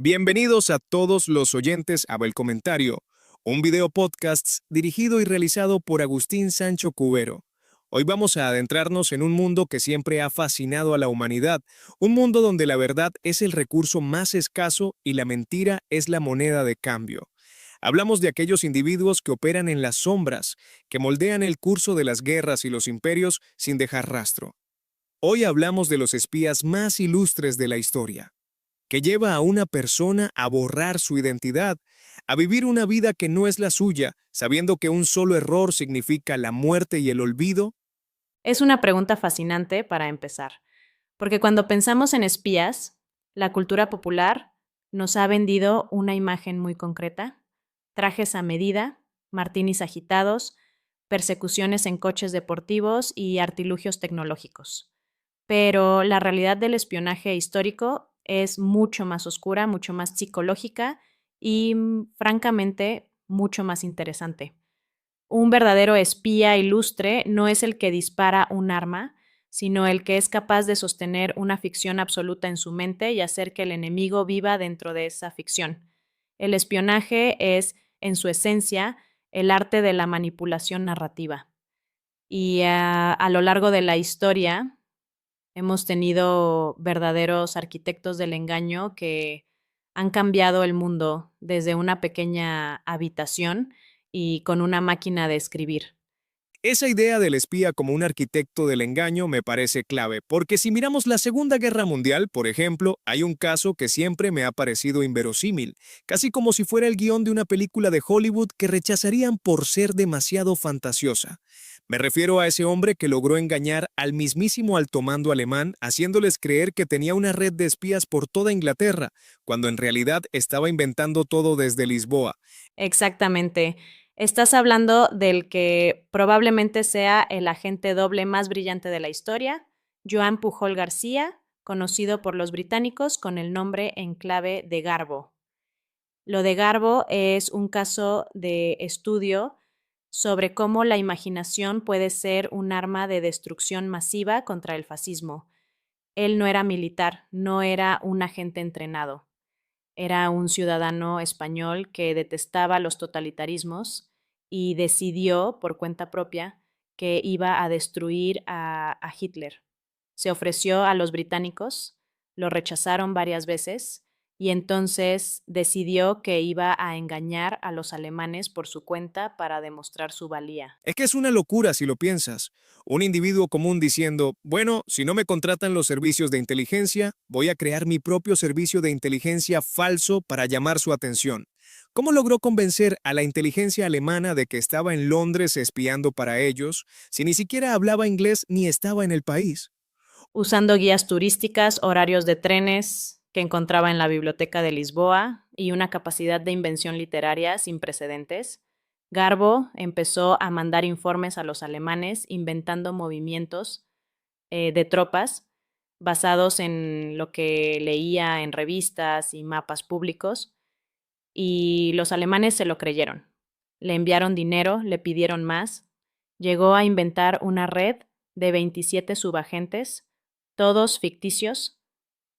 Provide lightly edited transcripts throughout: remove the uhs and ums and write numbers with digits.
Bienvenidos a todos los oyentes a El Comentario, un video podcast dirigido y realizado por Agustín Sancho Cubero. Hoy vamos a adentrarnos en un mundo que siempre ha fascinado a la humanidad, un mundo donde la verdad es el recurso más escaso y la mentira es la moneda de cambio. Hablamos de aquellos individuos que operan en las sombras, que moldean el curso de las guerras y los imperios sin dejar rastro. Hoy hablamos de los espías más ilustres de la historia que lleva a una persona a borrar su identidad, a vivir una vida que no es la suya, sabiendo que un solo error significa la muerte y el olvido. Es una pregunta fascinante para empezar, porque cuando pensamos en espías, la cultura popular nos ha vendido una imagen muy concreta: trajes a medida, martinis agitados, persecuciones en coches deportivos y artilugios tecnológicos. Pero la realidad del espionaje histórico es mucho más oscura, mucho más psicológica y, francamente, mucho más interesante. Un verdadero espía ilustre no es el que dispara un arma, sino el que es capaz de sostener una ficción absoluta en su mente y hacer que el enemigo viva dentro de esa ficción. El espionaje es, en su esencia, el arte de la manipulación narrativa. Y a lo largo de la historia hemos tenido verdaderos arquitectos del engaño que han cambiado el mundo desde una pequeña habitación y con una máquina de escribir. Esa idea del espía como un arquitecto del engaño me parece clave, porque si miramos la Segunda Guerra Mundial, por ejemplo, hay un caso que siempre me ha parecido inverosímil, casi como si fuera el guión de una película de Hollywood que rechazarían por ser demasiado fantasiosa. Me refiero a ese hombre que logró engañar al mismísimo alto mando alemán, haciéndoles creer que tenía una red de espías por toda Inglaterra, cuando en realidad estaba inventando todo desde Lisboa. Exactamente. Estás hablando del que probablemente sea el agente doble más brillante de la historia, Joan Pujol García, conocido por los británicos con el nombre en clave de Garbo. Lo de Garbo es un caso de estudio sobre cómo la imaginación puede ser un arma de destrucción masiva contra el fascismo. Él no era militar, no era un agente entrenado. Era un ciudadano español que detestaba los totalitarismos y decidió, por cuenta propia, que iba a destruir a Hitler. Se ofreció a los británicos, lo rechazaron varias veces y entonces decidió que iba a engañar a los alemanes por su cuenta para demostrar su valía. Es que es una locura si lo piensas. Un individuo común diciendo, bueno, si no me contratan los servicios de inteligencia, voy a crear mi propio servicio de inteligencia falso para llamar su atención. ¿Cómo logró convencer a la inteligencia alemana de que estaba en Londres espiando para ellos, si ni siquiera hablaba inglés ni estaba en el país? Usando guías turísticas, horarios de trenes que encontraba en la biblioteca de Lisboa y una capacidad de invención literaria sin precedentes, Garbo empezó a mandar informes a los alemanes inventando movimientos de tropas basados en lo que leía en revistas y mapas públicos, y los alemanes se lo creyeron. Le enviaron dinero, le pidieron más, llegó a inventar una red de 27 subagentes, todos ficticios.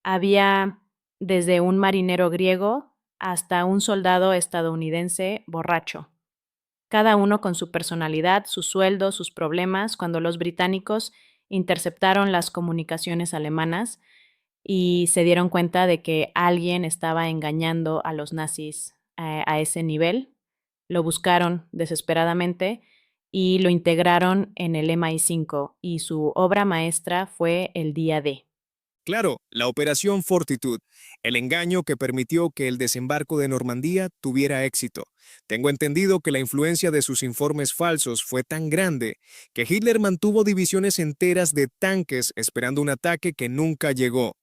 Había desde un marinero griego hasta un soldado estadounidense borracho, cada uno con su personalidad, su sueldo, sus problemas. Cuando los británicos interceptaron las comunicaciones alemanas y se dieron cuenta de que alguien estaba engañando a los nazis a ese nivel, lo buscaron desesperadamente y lo integraron en el MI5 y su obra maestra fue El Día D. Claro, la Operación Fortitude, el engaño que permitió que el desembarco de Normandía tuviera éxito. Tengo entendido que la influencia de sus informes falsos fue tan grande que Hitler mantuvo divisiones enteras de tanques esperando un ataque que nunca llegó.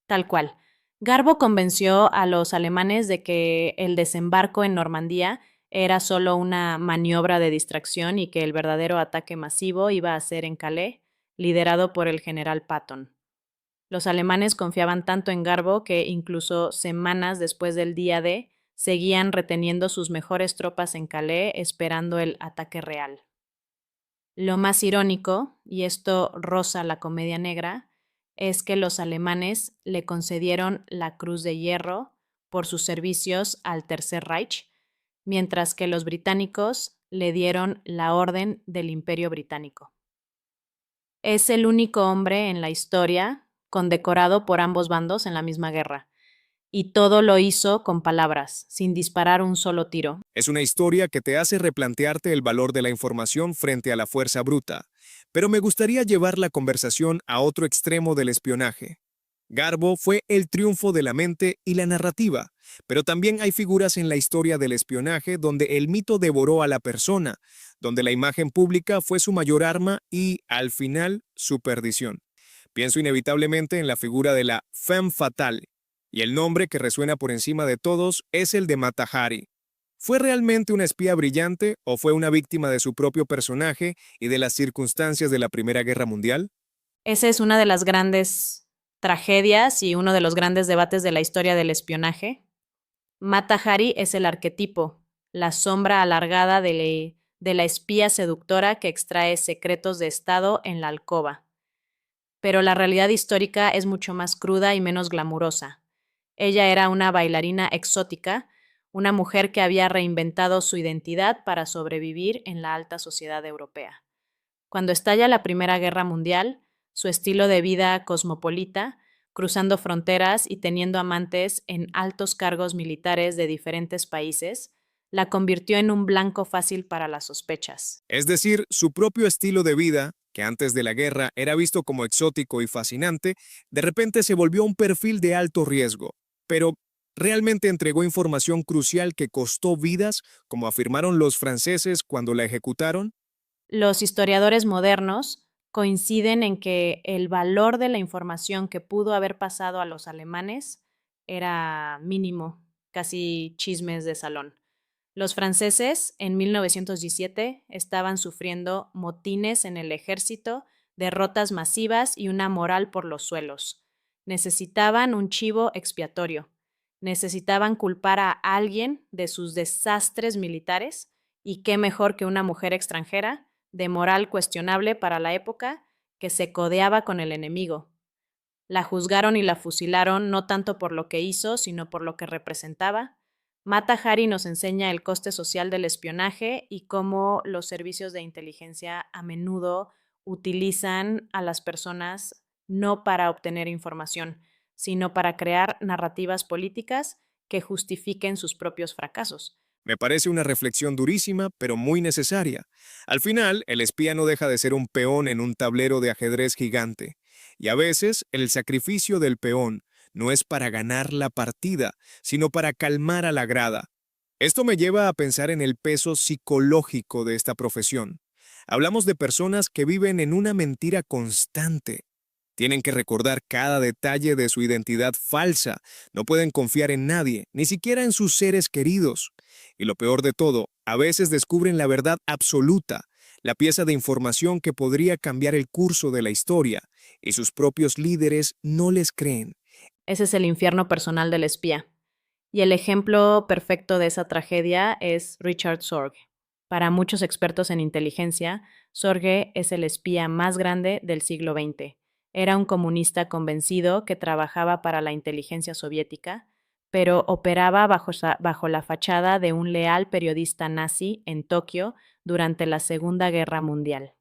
Tal cual. Garbo convenció a los alemanes de que el desembarco en Normandía era solo una maniobra de distracción y que el verdadero ataque masivo iba a ser en Calais, liderado por el general Patton. Los alemanes confiaban tanto en Garbo que incluso semanas después del día D seguían reteniendo sus mejores tropas en Calais esperando el ataque real. Lo más irónico, y esto roza la comedia negra, es que los alemanes le concedieron la Cruz de Hierro por sus servicios al Tercer Reich, mientras que los británicos le dieron la Orden del Imperio Británico. Es el único hombre en la historia condecorado por ambos bandos en la misma guerra, y todo lo hizo con palabras, sin disparar un solo tiro. Es una historia que te hace replantearte el valor de la información frente a la fuerza bruta, pero me gustaría llevar la conversación a otro extremo del espionaje. Garbo fue el triunfo de la mente y la narrativa, pero también hay figuras en la historia del espionaje donde el mito devoró a la persona, donde la imagen pública fue su mayor arma y, al final, su perdición. Pienso inevitablemente en la figura de la femme fatale, y el nombre que resuena por encima de todos es el de Mata Hari. ¿Fue realmente una espía brillante o fue una víctima de su propio personaje y de las circunstancias de la Primera Guerra Mundial? Esa es una de las grandes tragedias y uno de los grandes debates de la historia del espionaje. Mata Hari es el arquetipo, la sombra alargada de la espía seductora que extrae secretos de Estado en la alcoba. Pero la realidad histórica es mucho más cruda y menos glamurosa. Ella era una bailarina exótica, una mujer que había reinventado su identidad para sobrevivir en la alta sociedad europea. Cuando estalla la Primera Guerra Mundial, su estilo de vida cosmopolita, cruzando fronteras y teniendo amantes en altos cargos militares de diferentes países, la convirtió en un blanco fácil para las sospechas. Es decir, su propio estilo de vida, que antes de la guerra era visto como exótico y fascinante, de repente se volvió un perfil de alto riesgo. Pero, ¿realmente entregó información crucial que costó vidas, como afirmaron los franceses cuando la ejecutaron? Los historiadores modernos coinciden en que el valor de la información que pudo haber pasado a los alemanes era mínimo, casi chismes de salón. Los franceses, en 1917, estaban sufriendo motines en el ejército, derrotas masivas y una moral por los suelos. Necesitaban un chivo expiatorio. Necesitaban culpar a alguien de sus desastres militares, y qué mejor que una mujer extranjera, de moral cuestionable para la época, que se codeaba con el enemigo. La juzgaron y la fusilaron no tanto por lo que hizo, sino por lo que representaba. Mata Hari nos enseña el coste social del espionaje y cómo los servicios de inteligencia a menudo utilizan a las personas no para obtener información, sino para crear narrativas políticas que justifiquen sus propios fracasos. Me parece una reflexión durísima, pero muy necesaria. Al final, el espía no deja de ser un peón en un tablero de ajedrez gigante. Y a veces, el sacrificio del peón no es para ganar la partida, sino para calmar a la grada. Esto me lleva a pensar en el peso psicológico de esta profesión. Hablamos de personas que viven en una mentira constante. Tienen que recordar cada detalle de su identidad falsa. No pueden confiar en nadie, ni siquiera en sus seres queridos. Y lo peor de todo, a veces descubren la verdad absoluta, la pieza de información que podría cambiar el curso de la historia, y sus propios líderes no les creen. Ese es el infierno personal del espía. Y el ejemplo perfecto de esa tragedia es Richard Sorge. Para muchos expertos en inteligencia, Sorge es el espía más grande del siglo XX. Era un comunista convencido que trabajaba para la inteligencia soviética, pero operaba bajo la fachada de un leal periodista nazi en Tokio durante la Segunda Guerra Mundial.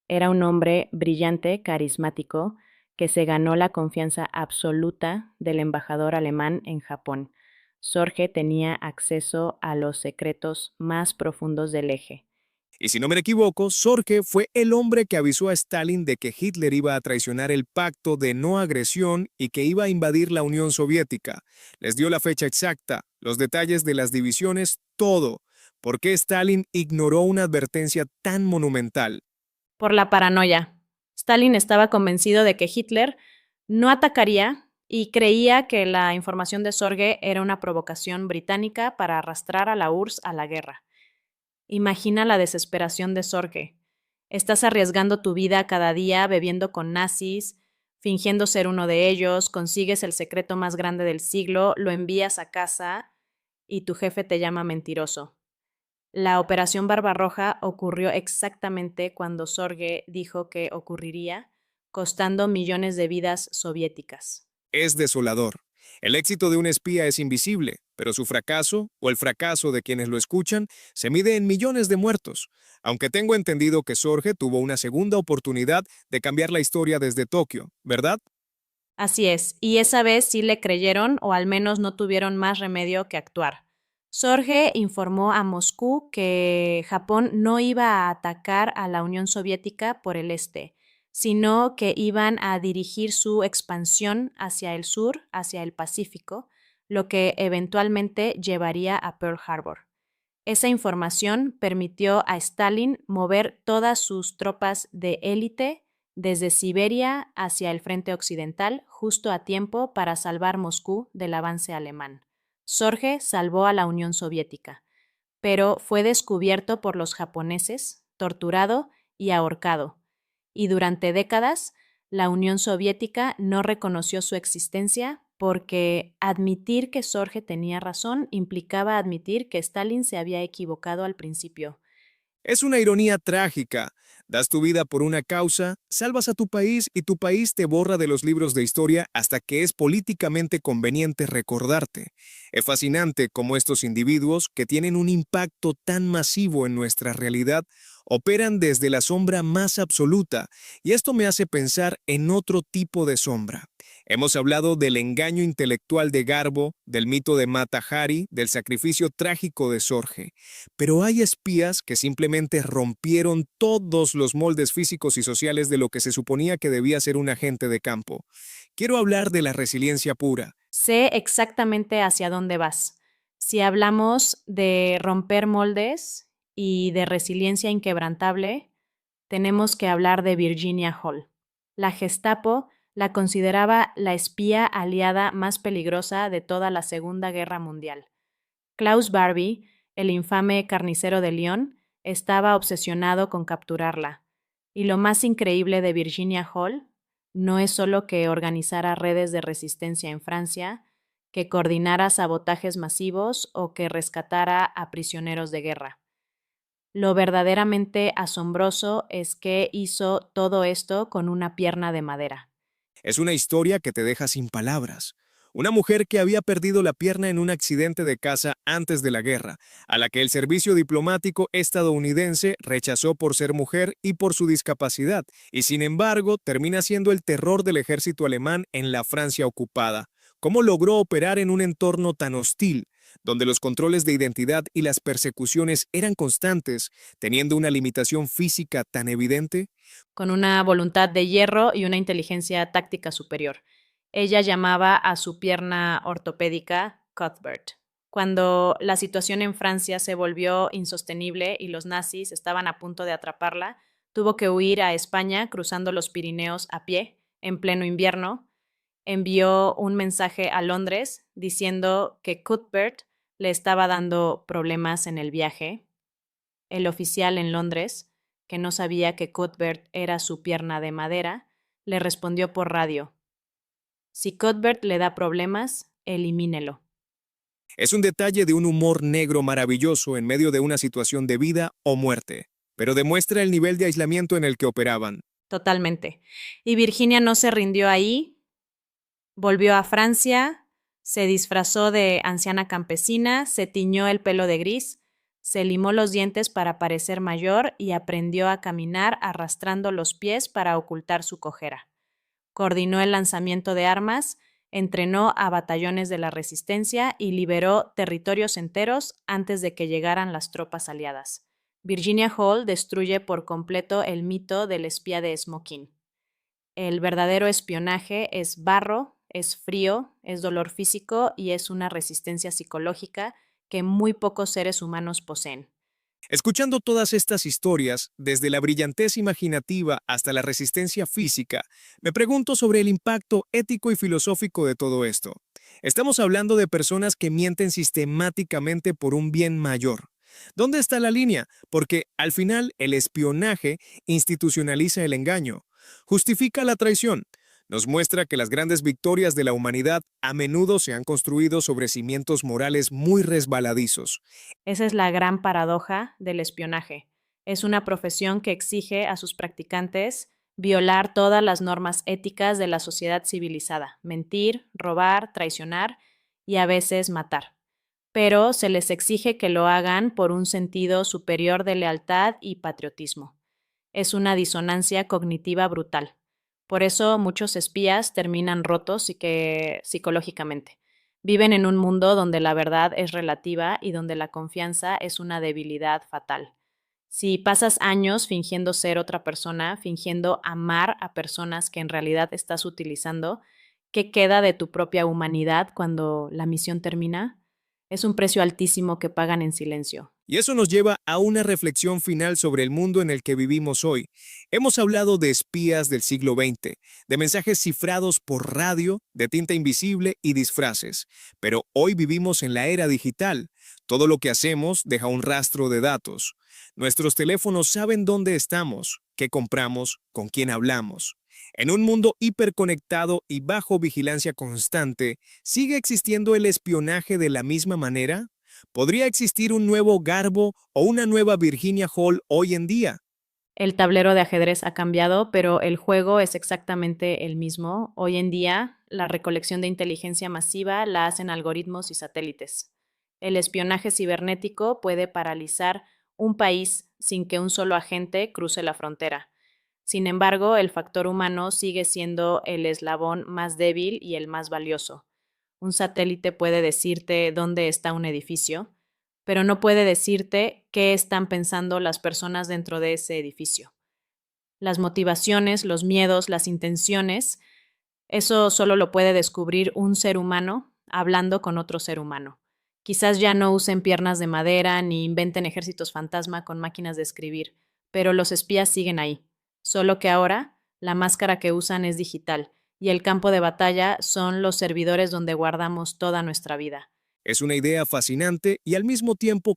Era un hombre brillante, carismático, que se ganó la confianza absoluta del embajador alemán en Japón. Sorge tenía acceso a los secretos más profundos del eje. Y si no me equivoco, Sorge fue el hombre que avisó a Stalin de que Hitler iba a traicionar el pacto de no agresión y que iba a invadir la Unión Soviética. Les dio la fecha exacta, los detalles de las divisiones, todo. ¿Por qué Stalin ignoró una advertencia tan monumental? Por la paranoia. Stalin estaba convencido de que Hitler no atacaría y creía que la información de Sorge era una provocación británica para arrastrar a la URSS a la guerra. Imagina la desesperación de Sorge. Estás arriesgando tu vida cada día bebiendo con nazis, fingiendo ser uno de ellos, consigues el secreto más grande del siglo, lo envías a casa y tu jefe te llama mentiroso. La Operación Barbarroja ocurrió exactamente cuando Sorge dijo que ocurriría, costando millones de vidas soviéticas. Es desolador. El éxito de un espía es invisible, pero su fracaso, o el fracaso de quienes lo escuchan, se mide en millones de muertos. Aunque tengo entendido que Sorge tuvo una segunda oportunidad de cambiar la historia desde Tokio, ¿verdad? Así es, y esa vez sí le creyeron o al menos no tuvieron más remedio que actuar. Sorge informó a Moscú que Japón no iba a atacar a la Unión Soviética por el este, sino que iban a dirigir su expansión hacia el sur, hacia el Pacífico, lo que eventualmente llevaría a Pearl Harbor. Esa información permitió a Stalin mover todas sus tropas de élite desde Siberia hacia el frente occidental justo a tiempo para salvar Moscú del avance alemán. Sorge salvó a la Unión Soviética, pero fue descubierto por los japoneses, torturado y ahorcado, y durante décadas la Unión Soviética no reconoció su existencia porque admitir que Sorge tenía razón implicaba admitir que Stalin se había equivocado al principio. Es una ironía trágica. Das tu vida por una causa, salvas a tu país y tu país te borra de los libros de historia hasta que es políticamente conveniente recordarte. Es fascinante cómo estos individuos, que tienen un impacto tan masivo en nuestra realidad, operan desde la sombra más absoluta, y esto me hace pensar en otro tipo de sombra. Hemos hablado del engaño intelectual de Garbo, del mito de Mata Hari, del sacrificio trágico de Sorge. Pero hay espías que simplemente rompieron todos los moldes físicos y sociales de lo que se suponía que debía ser un agente de campo. Quiero hablar de la resiliencia pura. Sé exactamente hacia dónde vas. Si hablamos de romper moldes y de resiliencia inquebrantable, tenemos que hablar de Virginia Hall. La Gestapo la consideraba la espía aliada más peligrosa de toda la Segunda Guerra Mundial. Klaus Barbie, el infame carnicero de Lyon, estaba obsesionado con capturarla. Y lo más increíble de Virginia Hall no es solo que organizara redes de resistencia en Francia, que coordinara sabotajes masivos o que rescatara a prisioneros de guerra. Lo verdaderamente asombroso es que hizo todo esto con una pierna de madera. Es una historia que te deja sin palabras. Una mujer que había perdido la pierna en un accidente de caza antes de la guerra, a la que el servicio diplomático estadounidense rechazó por ser mujer y por su discapacidad, y sin embargo termina siendo el terror del ejército alemán en la Francia ocupada. ¿Cómo logró operar en un entorno tan hostil, donde los controles de identidad y las persecuciones eran constantes, teniendo una limitación física tan evidente? Con una voluntad de hierro y una inteligencia táctica superior. Ella llamaba a su pierna ortopédica Cuthbert. Cuando la situación en Francia se volvió insostenible y los nazis estaban a punto de atraparla, tuvo que huir a España cruzando los Pirineos a pie, en pleno invierno. Envió un mensaje a Londres diciendo que Cuthbert le estaba dando problemas en el viaje. El oficial en Londres, que no sabía que Cuthbert era su pierna de madera, le respondió por radio: si Cuthbert le da problemas, elimínelo. Es un detalle de un humor negro maravilloso en medio de una situación de vida o muerte, pero demuestra el nivel de aislamiento en el que operaban. Totalmente. Y Virginia no se rindió ahí, volvió a Francia, se disfrazó de anciana campesina, se tiñó el pelo de gris, se limó los dientes para parecer mayor y aprendió a caminar arrastrando los pies para ocultar su cojera. Coordinó el lanzamiento de armas, entrenó a batallones de la resistencia y liberó territorios enteros antes de que llegaran las tropas aliadas. Virginia Hall destruye por completo el mito del espía de Smoking. El verdadero espionaje es barro, es frío, es dolor físico y es una resistencia psicológica que muy pocos seres humanos poseen. Escuchando todas estas historias, desde la brillantez imaginativa hasta la resistencia física, me pregunto sobre el impacto ético y filosófico de todo esto. Estamos hablando de personas que mienten sistemáticamente por un bien mayor. ¿Dónde está la línea? Porque al final el espionaje institucionaliza el engaño, justifica la traición, nos muestra que las grandes victorias de la humanidad a menudo se han construido sobre cimientos morales muy resbaladizos. Esa es la gran paradoja del espionaje. Es una profesión que exige a sus practicantes violar todas las normas éticas de la sociedad civilizada, mentir, robar, traicionar y a veces matar. Pero se les exige que lo hagan por un sentido superior de lealtad y patriotismo. Es una disonancia cognitiva brutal. Por eso muchos espías terminan rotos psicológicamente. Viven en un mundo donde la verdad es relativa y donde la confianza es una debilidad fatal. Si pasas años fingiendo ser otra persona, fingiendo amar a personas que en realidad estás utilizando, ¿qué queda de tu propia humanidad cuando la misión termina? Es un precio altísimo que pagan en silencio. Y eso nos lleva a una reflexión final sobre el mundo en el que vivimos hoy. Hemos hablado de espías del siglo XX, de mensajes cifrados por radio, de tinta invisible y disfraces. Pero hoy vivimos en la era digital. Todo lo que hacemos deja un rastro de datos. Nuestros teléfonos saben dónde estamos, qué compramos, con quién hablamos. En un mundo hiperconectado y bajo vigilancia constante, ¿sigue existiendo el espionaje de la misma manera? ¿Podría existir un nuevo Garbo o una nueva Virginia Hall hoy en día? El tablero de ajedrez ha cambiado, pero el juego es exactamente el mismo. Hoy en día, la recolección de inteligencia masiva la hacen algoritmos y satélites. El espionaje cibernético puede paralizar un país sin que un solo agente cruce la frontera. Sin embargo, el factor humano sigue siendo el eslabón más débil y el más valioso. Un satélite puede decirte dónde está un edificio, pero no puede decirte qué están pensando las personas dentro de ese edificio. Las motivaciones, los miedos, las intenciones, eso solo lo puede descubrir un ser humano hablando con otro ser humano. Quizás ya no usen piernas de madera ni inventen ejércitos fantasma con máquinas de escribir, pero los espías siguen ahí. Solo que ahora la máscara que usan es digital y el campo de batalla son los servidores donde guardamos toda nuestra vida. Es una idea fascinante y al mismo tiempo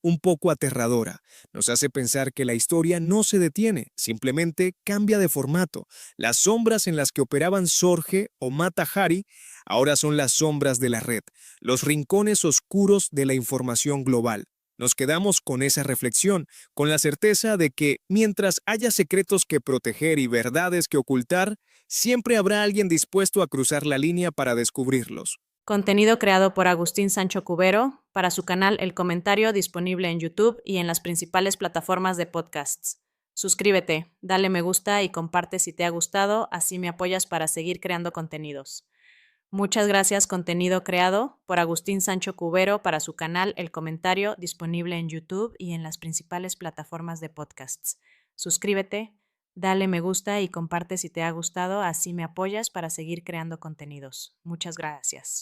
un poco aterradora. Nos hace pensar que la historia no se detiene, simplemente cambia de formato. Las sombras en las que operaban Sorge o Mata Hari ahora son las sombras de la red, los rincones oscuros de la información global. Nos quedamos con esa reflexión, con la certeza de que mientras haya secretos que proteger y verdades que ocultar, siempre habrá alguien dispuesto a cruzar la línea para descubrirlos. Contenido creado por Agustín Sancho Cubero para su canal El Comentario, disponible en YouTube y en las principales plataformas de podcasts. Suscríbete, dale me gusta y comparte si te ha gustado, así me apoyas para seguir creando contenidos. Muchas gracias, contenido creado por Agustín Sancho Cubero para su canal El Comentario, disponible en YouTube y en las principales plataformas de podcasts. Suscríbete, dale me gusta y comparte si te ha gustado, así me apoyas para seguir creando contenidos. Muchas gracias.